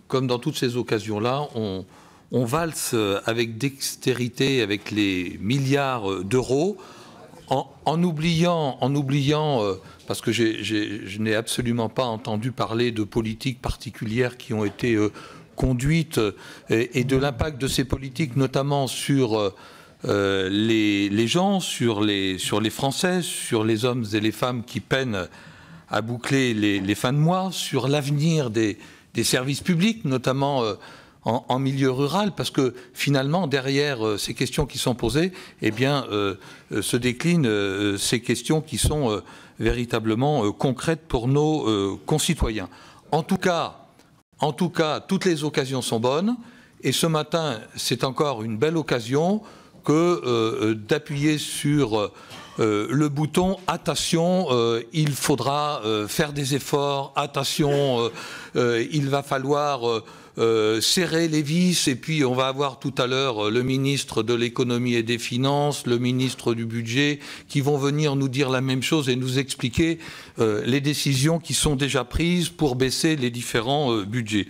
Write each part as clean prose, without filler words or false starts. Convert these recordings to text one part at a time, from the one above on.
comme dans toutes ces occasions-là, on valse avec dextérité avec les milliards d'euros, en oubliant parce que je n'ai absolument pas entendu parler de politiques particulières qui ont été conduites et de l'impact de ces politiques, notamment sur les gens, sur les Français, sur les hommes et les femmes qui peinent à boucler les fins de mois, sur l'avenir des services publics, notamment en milieu rural, parce que finalement, derrière ces questions qui sont posées, eh bien, se déclinent ces questions qui sont véritablement concrètes pour nos concitoyens. En tout cas, toutes les occasions sont bonnes, et ce matin, c'est encore une belle occasion que d'appuyer sur le bouton « Attention, il faudra faire des efforts, attention, il va falloir serrer les vis » et puis on va avoir tout à l'heure le ministre de l'économie et des finances, le ministre du budget qui vont venir nous dire la même chose et nous expliquer les décisions qui sont déjà prises pour baisser les différents budgets.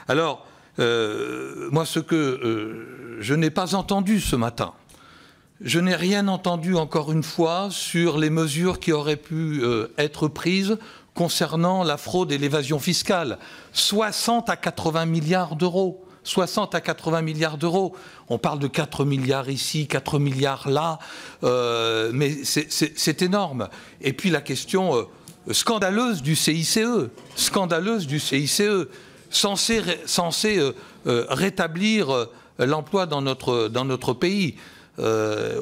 Alors, moi, ce que je n'ai pas entendu ce matin, je n'ai rien entendu encore une fois sur les mesures qui auraient pu être prises concernant la fraude et l'évasion fiscale. 60 à 80 milliards d'euros. 60 à 80 milliards d'euros. On parle de 4 milliards ici, 4 milliards là, mais c'est énorme. Et puis la question scandaleuse du CICE, censé rétablir l'emploi dans notre pays.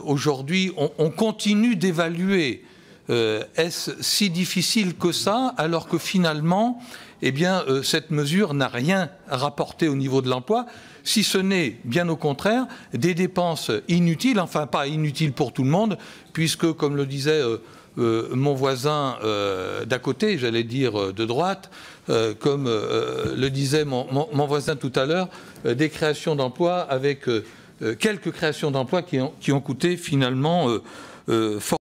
Aujourd'hui, on continue d'évaluer. Est-ce si difficile que ça, alors que finalement, eh bien, cette mesure n'a rien rapporté au niveau de l'emploi, si ce n'est, bien au contraire, des dépenses inutiles, enfin pas inutiles pour tout le monde, puisque, comme le disait mon voisin d'à côté, j'allais dire de droite, comme le disait mon voisin tout à l'heure, des créations d'emplois avec quelques créations d'emplois qui ont coûté finalement fort.